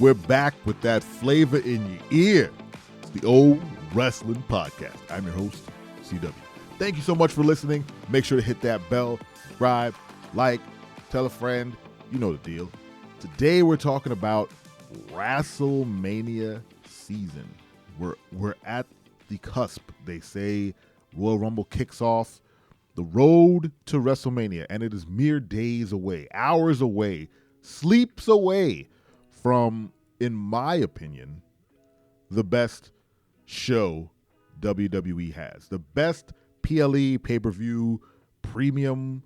We're back with that flavor in your ear. It's the Old Wrestling Podcast. I'm your host, CW. Thank you so much for listening. Make sure to hit that bell, subscribe, like, tell a friend. You know the deal. Today we're talking about Wrestlemania season. We're at the cusp. They say Royal Rumble kicks off the road to WrestleMania, and it is mere days away, hours away, sleeps away from, in my opinion, the best show WWE has. The best PLE, pay-per-view, premium,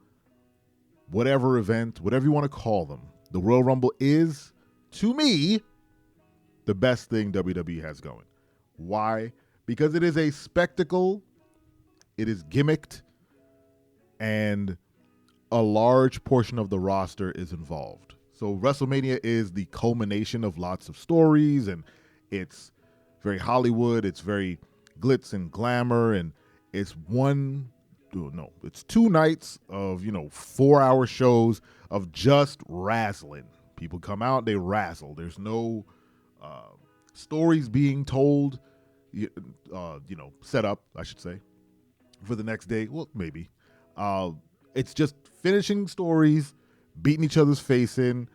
whatever event, whatever you want to call them. The Royal Rumble is, to me, the best thing WWE has going. Why? Because it is a spectacle, it is gimmicked, and a large portion of the roster is involved. So WrestleMania is the culmination of lots of stories, and it's very Hollywood, it's very glitz and glamour, and it's it's 2 nights of, 4-hour shows of just wrestling. People come out, they wrestle. There's no stories being told, set up, I should say, for the next day. Well, maybe. It's just finishing stories, beating each other's face in,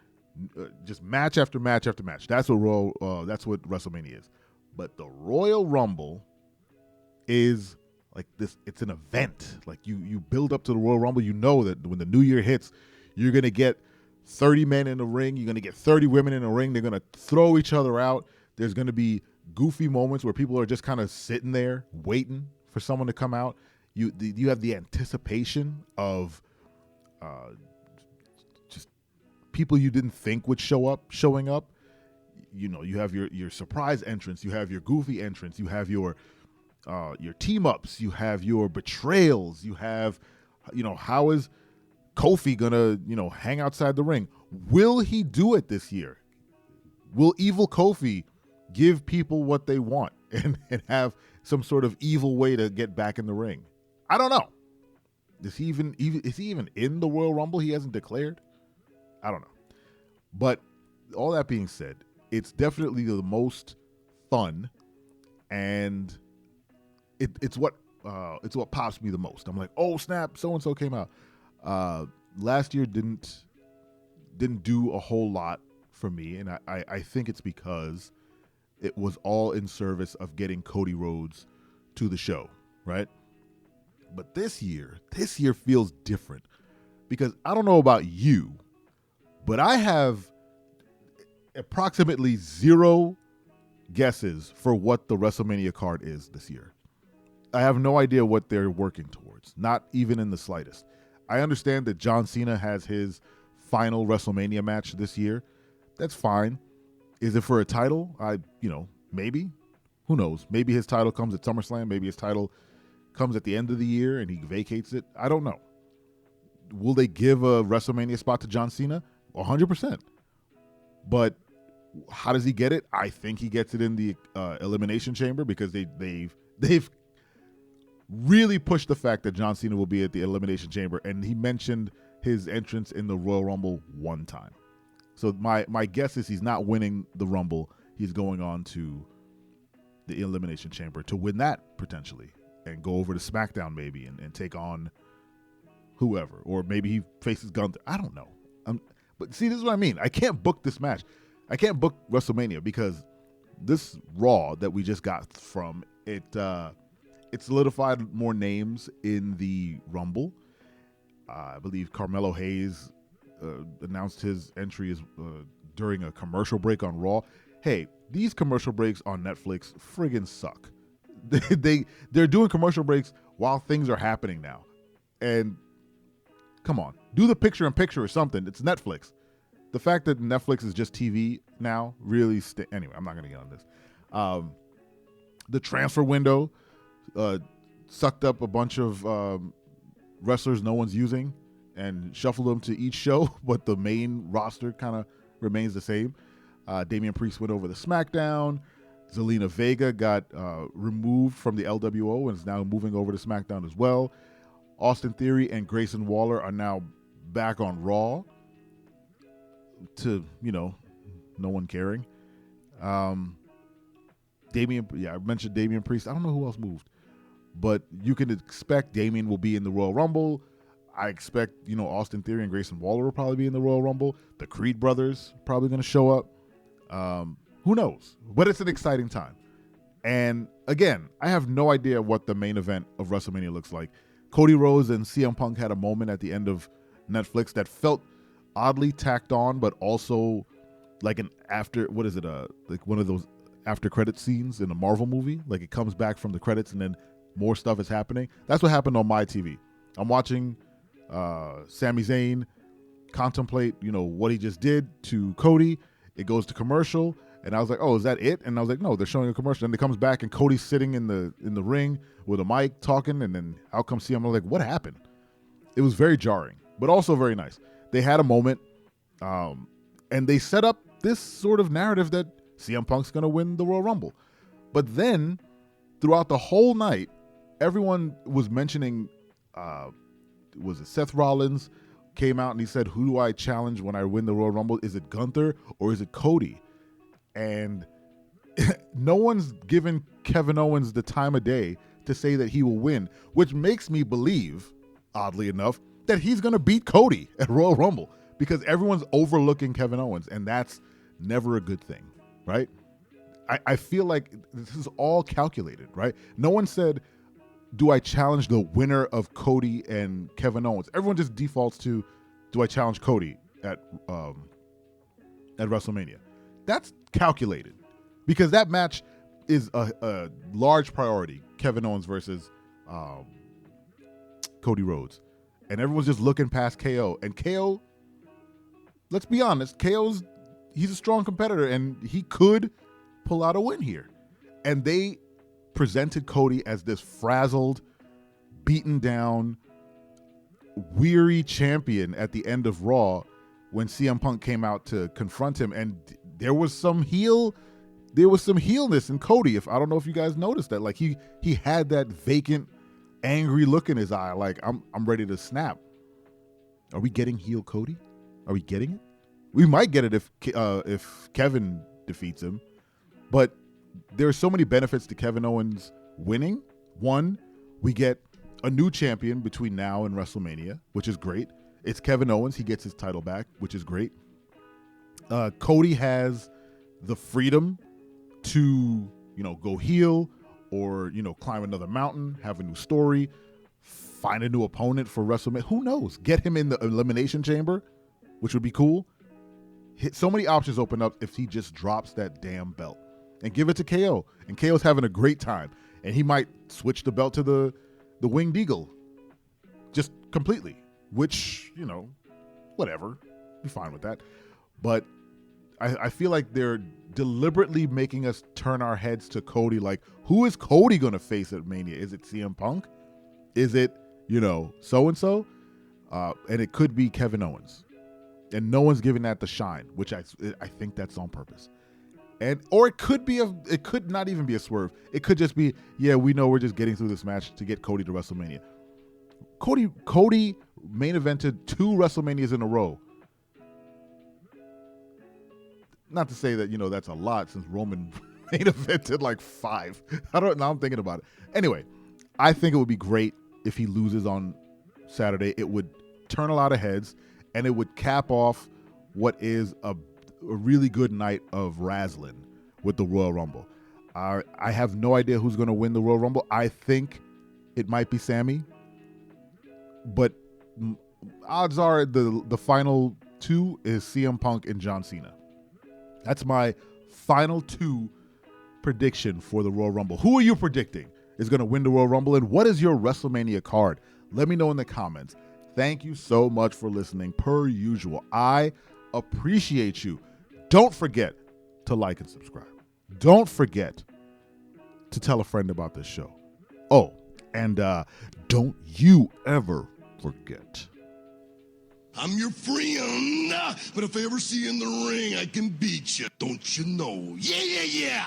just match after match after match. That's what WrestleMania is. But the Royal Rumble is like this. It's an event. Like you build up to the Royal Rumble. You know that when the new year hits, you're gonna get 30 men in the ring. You're gonna get 30 women in the ring. They're gonna throw each other out. There's gonna be goofy moments where people are just kind of sitting there waiting for someone to come out. You have the anticipation of just people you didn't think would showing up. You have your surprise entrance, you have your goofy entrance, you have your team ups, you have your betrayals, you have how is Kofi gonna hang outside the ring? Will he do it this year? Will evil Kofi give people what they want and have some sort of evil way to get back in the ring? I don't know. Is he even in the Royal Rumble? He hasn't declared. I don't know. But all that being said, it's definitely the most fun, and it's what pops me the most. I'm like, oh snap, so and so came out. Last year didn't do a whole lot for me, and I think it's because it was all in service of getting Cody Rhodes to the show, right? But this year feels different because I don't know about you, but I have approximately 0 guesses for what the WrestleMania card is this year. I have no idea what they're working towards, not even in the slightest. I understand that John Cena has his final WrestleMania match this year. That's fine. Is it for a title? Maybe. Who knows? Maybe his title comes at SummerSlam. Maybe his title comes at the end of the year and he vacates it. I don't know. Will they give a WrestleMania spot to John Cena? 100%. But how does he get it? I think he gets it in the Elimination Chamber because they've really pushed the fact that John Cena will be at the Elimination Chamber, and he mentioned his entrance in the Royal Rumble one time. So my guess is he's not winning the Rumble. He's going on to the Elimination Chamber to win that potentially and go over to SmackDown maybe and take on whoever. Or maybe he faces Gunther. I don't know. But see, this is what I mean. I can't book this match. I can't book WrestleMania because this Raw that we just got from it, it solidified more names in the Rumble. I believe Carmelo Hayes announced his entry during a commercial break on Raw. Hey, these commercial breaks on Netflix friggin' suck. They're doing commercial breaks while things are happening now. And come on, do the picture-in-picture or something. It's Netflix. The fact that Netflix is just TV now really anyway, I'm not going to get on this. The transfer window sucked up a bunch of wrestlers no one's using and shuffled them to each show, but the main roster kind of remains the same. Damian Priest went over to SmackDown. Zelina Vega got removed from the LWO and is now moving over to SmackDown as well. Austin Theory and Grayson Waller are now back on Raw to, no one caring. I mentioned Damian Priest. I don't know who else moved, but you can expect Damian will be in the Royal Rumble. I expect, Austin Theory and Grayson Waller will probably be in the Royal Rumble. The Creed brothers probably going to show up. Who knows? But it's an exciting time. And again, I have no idea what the main event of WrestleMania looks like. Cody Rhodes and CM Punk had a moment at the end of Netflix that felt oddly tacked on, but also like an after, like one of those after credit scenes in a Marvel movie. Like it comes back from the credits and then more stuff is happening. That's what happened on my TV. I'm watching Sami Zayn contemplate, what he just did to Cody. It goes to commercial, and I was like, "Oh, is that it?" And I was like, "No, they're showing a commercial." And it comes back, and Cody's sitting in the ring with a mic talking, and then out comes CM. I was like, "What happened?" It was very jarring, but also very nice. They had a moment, and they set up this sort of narrative that CM Punk's going to win the Royal Rumble. But then, throughout the whole night, everyone was mentioning, was it Seth Rollins came out and he said, "Who do I challenge when I win the Royal Rumble? Is it Gunther or is it Cody?" And no one's given Kevin Owens the time of day to say that he will win, which makes me believe, oddly enough, that he's going to beat Cody at Royal Rumble because everyone's overlooking Kevin Owens, and that's never a good thing, right? I feel like this is all calculated, right? No one said, "Do I challenge the winner of Cody and Kevin Owens?" Everyone just defaults to, "Do I challenge Cody at WrestleMania?" That's calculated because that match is a large priority. Kevin Owens versus Cody Rhodes, and everyone's just looking past KO. And KO, let's be honest, he's a strong competitor, and he could pull out a win here. And they presented Cody as this frazzled, beaten down, weary champion at the end of Raw when CM Punk came out to confront him, and there was some heelness in Cody. I don't know if you guys noticed that, like he had that vacant, angry look in his eye, like I'm ready to snap. Are we getting heel Cody? Are we getting it? We might get it if Kevin defeats him, but there are so many benefits to Kevin Owens winning. One, we get a new champion between now and WrestleMania, which is great. It's Kevin Owens. He gets his title back, which is great. Cody has the freedom to, go heel or, climb another mountain, have a new story, find a new opponent for WrestleMania. Who knows? Get him in the Elimination Chamber, which would be cool. So many options open up if he just drops that damn belt. And give it to KO. And KO's having a great time. And he might switch the belt to the Winged Eagle. Just completely. Which, whatever. Be fine with that. But I feel like they're deliberately making us turn our heads to Cody. Like, who is Cody going to face at Mania? Is it CM Punk? Is it, so-and-so? And it could be Kevin Owens. And no one's giving that the shine, which I think that's on purpose. Or it could not even be a swerve. It could just be, yeah, we know we're just getting through this match to get Cody to WrestleMania. Cody main evented 2 WrestleManias in a row. Not to say that, that's a lot since Roman main evented like 5. Now I'm thinking about it. Anyway, I think it would be great if he loses on Saturday. It would turn a lot of heads, and it would cap off what is a really good night of wrestling with the Royal Rumble. I have no idea who's going to win the Royal Rumble. I think it might be Sammy, but odds are the final 2 is CM Punk and John Cena. That's my final 2 prediction for the Royal Rumble. Who are you predicting is going to win the Royal Rumble, and what is your WrestleMania card? Let me know in the comments. Thank you so much for listening. Per usual, I appreciate you. Don't forget to like and subscribe. Don't forget to tell a friend about this show. Oh, and don't you ever forget. I'm your friend, but if I ever see you in the ring, I can beat you. Don't you know? Yeah, yeah, yeah.